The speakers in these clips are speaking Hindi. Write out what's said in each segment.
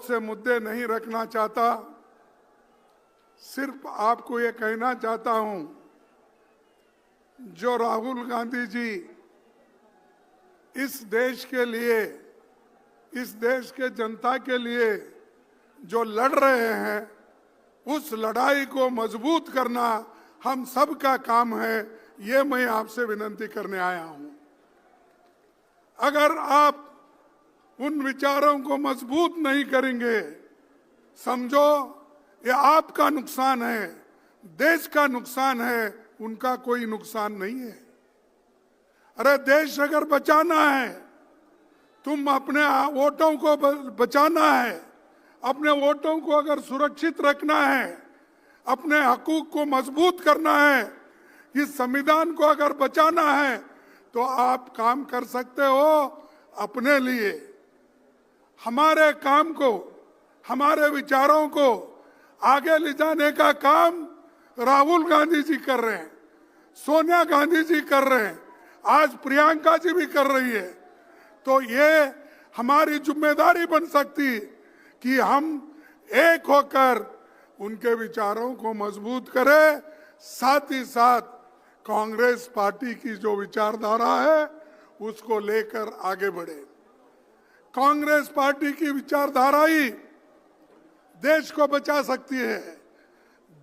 बहुत से मुद्दे नहीं रखना चाहता, सिर्फ आपको ये कहना चाहता हूं, जो राहुल गांधी जी इस देश के लिए, इस देश के जनता के लिए जो लड़ रहे हैं, उस लड़ाई को मजबूत करना हम सब का काम है। ये मैं आपसे विनती करने आया हूं। अगर आप उन विचारों को मजबूत नहीं करेंगे, समझो ये आपका नुकसान है, देश का नुकसान है, उनका कोई नुकसान नहीं है। अरे देश अगर बचाना है, तुम अपने वोटों को बचाना है, अपने वोटों को अगर सुरक्षित रखना है, अपने हकूक को मजबूत करना है, इस संविधान को अगर बचाना है, तो आप काम कर सकते हो अपने लिए। हमारे काम को, हमारे विचारों को आगे ले जाने का काम राहुल गांधी जी कर रहे हैं, सोनिया गांधी जी कर रहे हैं, आज प्रियंका जी भी कर रही है। तो ये हमारी जिम्मेदारी बन सकती कि हम एक होकर उनके विचारों को मजबूत करें, साथ ही साथ कांग्रेस पार्टी की जो विचारधारा है उसको लेकर आगे बढ़े। कांग्रेस पार्टी की विचारधारा ही देश को बचा सकती है।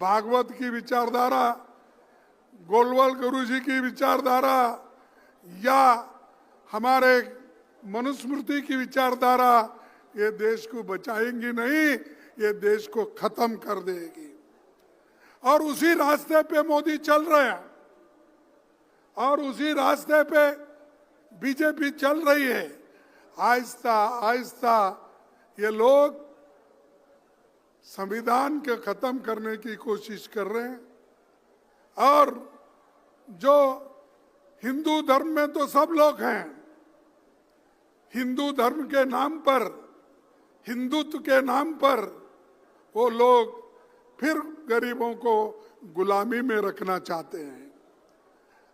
भागवत की विचारधारा, गोलवाल गुरु जी की विचारधारा या हमारे मनुस्मृति की विचारधारा ये देश को बचाएंगी नहीं, ये देश को खत्म कर देगी। और उसी रास्ते पे मोदी चल रहे हैं और उसी रास्ते पे बीजेपी चल रही है। आहिस्ता आहिस्ता ये लोग संविधान के खत्म करने की कोशिश कर रहे हैं। और जो हिंदू धर्म में तो सब लोग हैं, हिंदू धर्म के नाम पर, हिंदुत्व के नाम पर वो लोग फिर गरीबों को गुलामी में रखना चाहते हैं।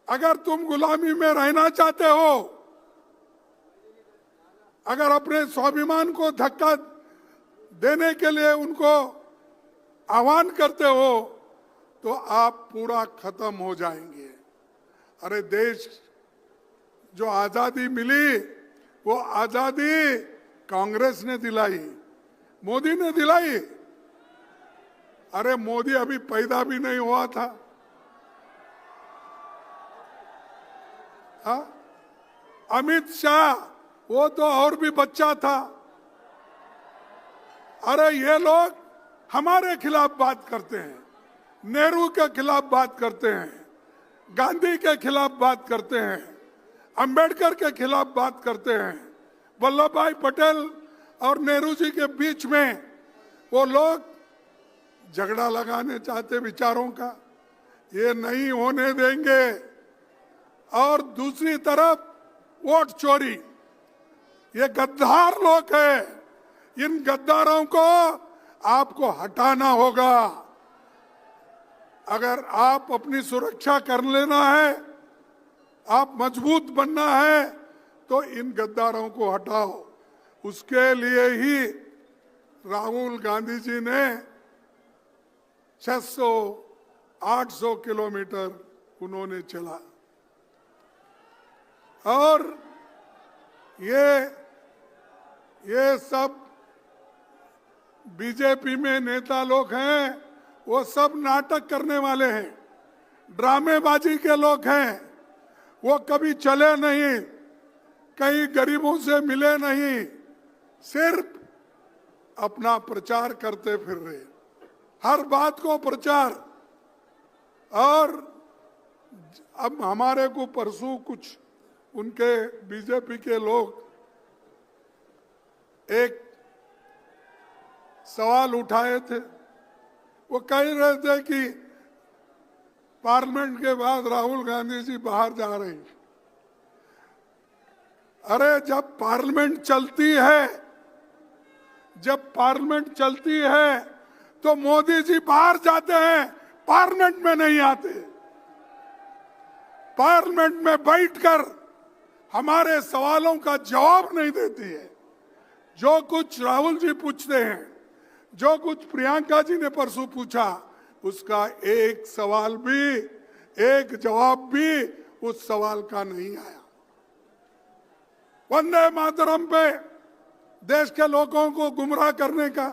अगर तुम गुलामी में रहना चाहते हो, अगर अपने स्वाभिमान को धक्का देने के लिए उनको आह्वान करते हो, तो आप पूरा खत्म हो जाएंगे। अरे देश जो आजादी मिली, वो आजादी कांग्रेस ने दिलाई, मोदी ने दिलाई। अरे मोदी अभी पैदा भी नहीं हुआ था। हा? अमित शाह वो तो और भी बच्चा था। अरे ये लोग हमारे खिलाफ बात करते हैं, नेहरू के खिलाफ बात करते हैं, गांधी के खिलाफ बात करते हैं, अंबेडकर के खिलाफ बात करते हैं। वल्लभ भाई पटेल और नेहरू जी के बीच में वो लोग झगड़ा लगाने चाहते विचारों का, ये नहीं होने देंगे। और दूसरी तरफ वोट चोरी, ये गद्दार लोग हैं, इन गद्दारों को आपको हटाना होगा। अगर आप अपनी सुरक्षा कर लेना है, आप मजबूत बनना है, तो इन गद्दारों को हटाओ। उसके लिए ही राहुल गांधी जी ने 600-800 किलोमीटर उन्होंने चला। और ये सब बीजेपी में नेता लोग हैं, वो सब नाटक करने वाले हैं, ड्रामेबाजी के लोग हैं। वो कभी चले नहीं, कहीं गरीबों से मिले नहीं, सिर्फ अपना प्रचार करते फिर रहे, हर बात को प्रचार। और अब हमारे को परसों कुछ उनके बीजेपी के लोग एक सवाल उठाए थे, वो कह रहे थे कि पार्लियामेंट के बाद राहुल गांधी जी बाहर जा रहे हैं। अरे जब पार्लियामेंट चलती है, जब पार्लियामेंट चलती है तो मोदी जी बाहर जाते हैं, पार्लियामेंट में नहीं आते। पार्लियामेंट में बैठकर हमारे सवालों का जवाब नहीं देती है। जो कुछ राहुल जी पूछते हैं, जो कुछ प्रियंका जी ने परसों पूछा, उसका एक सवाल भी, एक जवाब भी उस सवाल का नहीं आया। वंदे मातरम पे देश के लोगों को गुमराह करने का,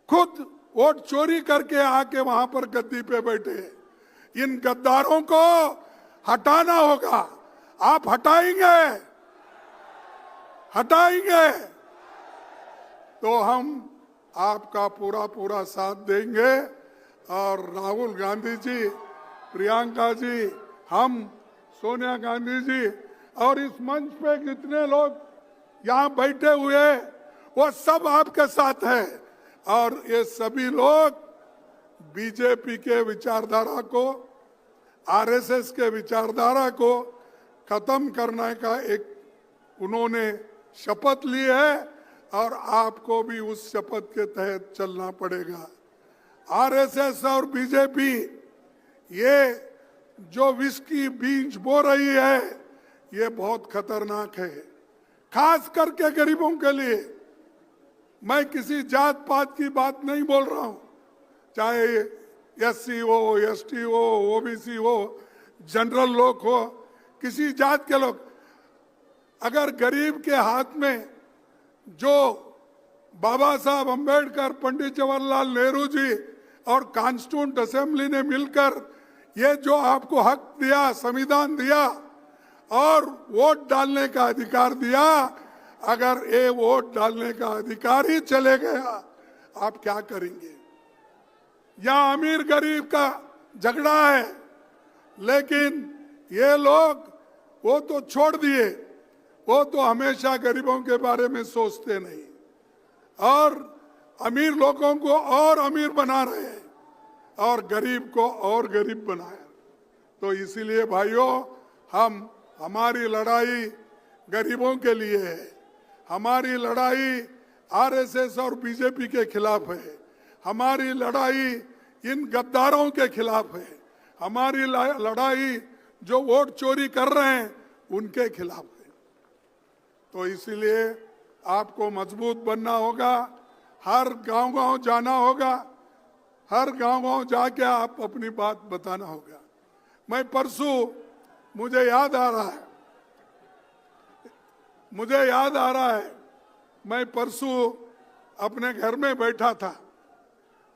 खुद वोट चोरी करके आके वहां पर गद्दी पे बैठे, इन गद्दारों को हटाना होगा। आप हटाएंगे, हटाएंगे तो हम आपका पूरा पूरा साथ देंगे। और राहुल गांधी जी, प्रियंका जी, हम, सोनिया गांधी जी और इस मंच पे जितने लोग यहाँ बैठे हुए, वो सब आपके साथ है। और ये सभी लोग बीजेपी के विचारधारा को, आरएसएस के विचारधारा को खत्म करने का एक उन्होंने शपथ ली है और आपको भी उस शपथ के तहत चलना पड़ेगा। आरएसएस और बीजेपी ये जो विष की बीज बो रही है, ये बहुत खतरनाक है, खास करके गरीबों के लिए। मैं किसी जात पात की बात नहीं बोल रहा हूं, चाहे एससी हो, एसटी हो, ओबीसी हो, जनरल लोग हो, किसी जात के लोग, अगर गरीब के हाथ में जो बाबा साहब अंबेडकर, पंडित जवाहरलाल नेहरू जी और कॉन्स्टिट्यूंट असेंबली ने मिलकर ये जो आपको हक दिया, संविधान दिया और वोट डालने का अधिकार दिया, अगर ये वोट डालने का अधिकार ही चले गया, आप क्या करेंगे? यहाँ अमीर गरीब का झगड़ा है, लेकिन ये लोग वो तो छोड़ दिए, वो तो हमेशा गरीबों के बारे में सोचते नहीं और अमीर लोगों को और अमीर बना रहे हैं और गरीब को और गरीब बनाया। तो इसीलिए भाइयों, हमारी लड़ाई गरीबों के लिए है, हमारी लड़ाई आरएसएस और बीजेपी के खिलाफ है, हमारी लड़ाई इन गद्दारों के खिलाफ है, हमारी लड़ाई जो वोट चोरी कर रहे हैं उनके खिलाफ है। तो इसीलिए आपको मजबूत बनना होगा, हर गांव-गांव जाना होगा, हर गांव-गांव जाके आप अपनी बात बताना होगा। मैं परसों, मुझे याद आ रहा है, मैं परसों अपने घर में बैठा था।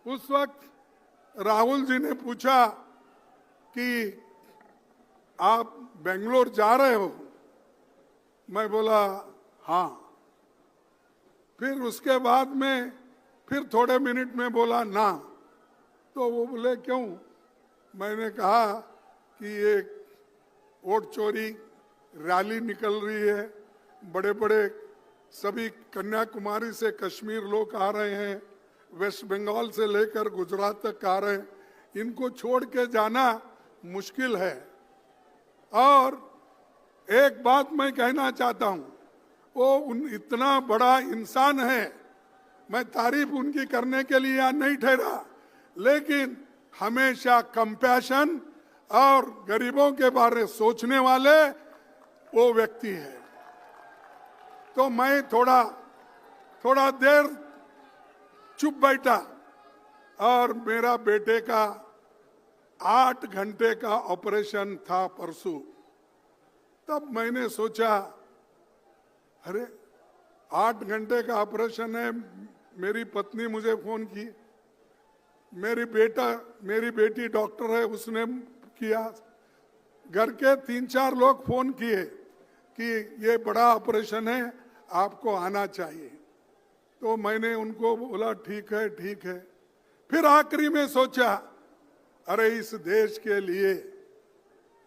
उस वक्त राहुल जी ने पूछा कि आप बेंगलोर जा रहे हो? मैं बोला हाँ। फिर उसके बाद में फिर थोड़े मिनट में बोला ना। तो वो बोले क्यों? मैंने कहा कि ये वोट चोरी रैली निकल रही है, बड़े बड़े सभी कन्याकुमारी से कश्मीर लोग आ रहे हैं, वेस्ट बंगाल से लेकर गुजरात तक आ रहे हैं, इनको छोड़ के जाना मुश्किल है। और एक बात मैं कहना चाहता हूं, वो इतना बड़ा इंसान है, मैं तारीफ उनकी करने के लिए यहाँ नहीं ठहरा, लेकिन हमेशा कंपैशन और गरीबों के बारे में सोचने वाले वो व्यक्ति है। तो मैं थोड़ा देर चुप बैठा और मेरा बेटे का 8 घंटे का ऑपरेशन था परसों। तब मैंने सोचा, अरे 8 घंटे का ऑपरेशन है। मेरी पत्नी मुझे फोन की, मेरी बेटी डॉक्टर है, उसने किया, घर के 3-4 लोग फोन किए कि ये बड़ा ऑपरेशन है, आपको आना चाहिए। तो मैंने उनको बोला ठीक है ठीक है। फिर आखिरी में सोचा, अरे इस देश के लिए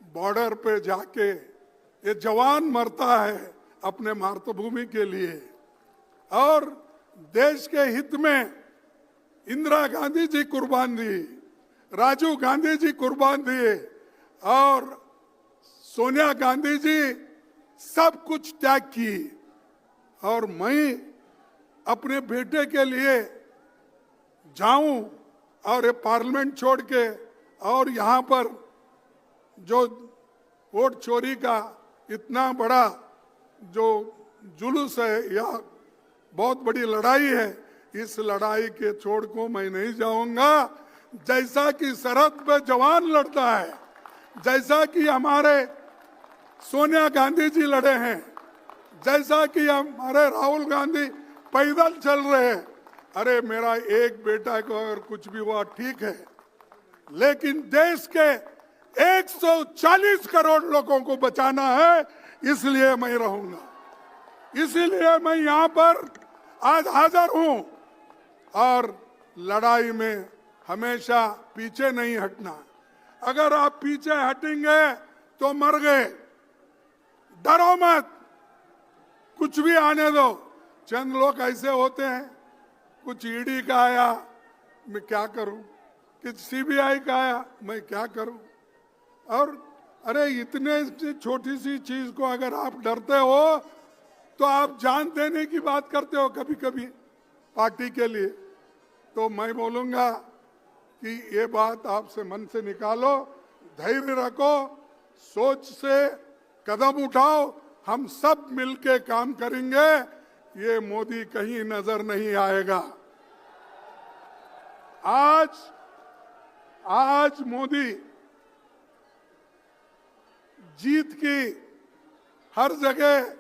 बॉर्डर पे जाके ये जवान मरता है अपने मातृभूमि के लिए, और देश के हित में इंदिरा गांधी जी कुर्बान दी, राजीव गांधी जी कुर्बान दिए और सोनिया गांधी जी सब कुछ त्याग की, और मैं अपने बेटे के लिए जाऊं और ये पार्लियामेंट छोड़ के और यहाँ पर जो वोट चोरी का इतना बड़ा जो जुलूस है या बहुत बड़ी लड़ाई है, इस लड़ाई के छोड़ को मैं नहीं जाऊंगा। जैसा कि सरहद पे जवान लड़ता है, जैसा कि हमारे सोनिया गांधी जी लड़े हैं, जैसा कि हमारे राहुल गांधी पैदल चल रहे हैं। अरे मेरा एक बेटा को अगर कुछ भी हुआ ठीक है, लेकिन देश के 140 करोड़ लोगों को बचाना है, इसलिए मैं रहूंगा। इसीलिए मैं यहाँ पर आज हाजिर हूं और लड़ाई में हमेशा पीछे नहीं हटना। अगर आप पीछे हटेंगे तो मर गए। डरो मत, कुछ भी आने दो। चंद लोग ऐसे होते हैं, कुछ ईडी का आया मैं क्या करूं, कुछ सीबीआई का आया मैं क्या करूं। और अरे इतने छोटी सी चीज को अगर आप डरते हो तो आप जान देने की बात करते हो कभी कभी पार्टी के लिए। तो मैं बोलूंगा कि ये बात आपसे मन से निकालो, धैर्य रखो, सोच से कदम उठाओ, हम सब मिलके काम करेंगे। ये मोदी कहीं नजर नहीं आएगा। आज मोदी जीत की हर जगह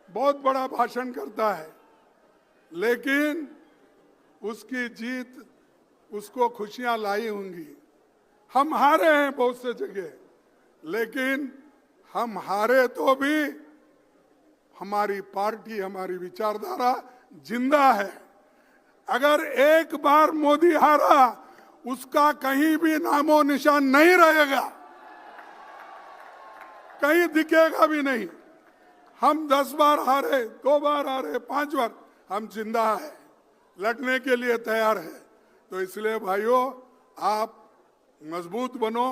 बहुत बड़ा भाषण करता है, लेकिन उसकी जीत उसको खुशियां लाई होंगी। हम हारे हैं बहुत से जगह, लेकिन हम हारे तो भी हमारी पार्टी, हमारी विचारधारा जिंदा है। अगर एक बार मोदी हारा, उसका कहीं भी नामो निशान नहीं रहेगा, कहीं दिखेगा भी नहीं। हम 10 बार हारे, 2 बार हारे, 5 बार, हम जिंदा है, लड़ने के लिए तैयार है। तो इसलिए भाइयों, आप मजबूत बनो,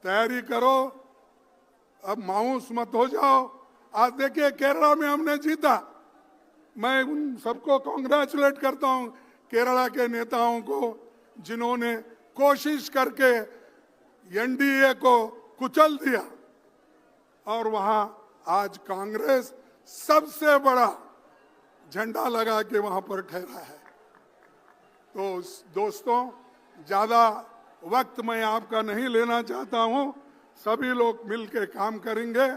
तैयारी करो, अब मायूस मत हो जाओ। आज देखिए केरला में हमने जीता, मैं उन सबको कांग्रेचुलेट करता हूं, केरला के नेताओं को, जिन्होंने कोशिश करके एनडीए को कुचल दिया। और वहां आज कांग्रेस सबसे बड़ा झंडा लगा के वहां पर ठहरा है। तो दोस्तों, ज्यादा वक्त मैं आपका नहीं लेना चाहता हूं। सभी लोग मिलकर काम करेंगे।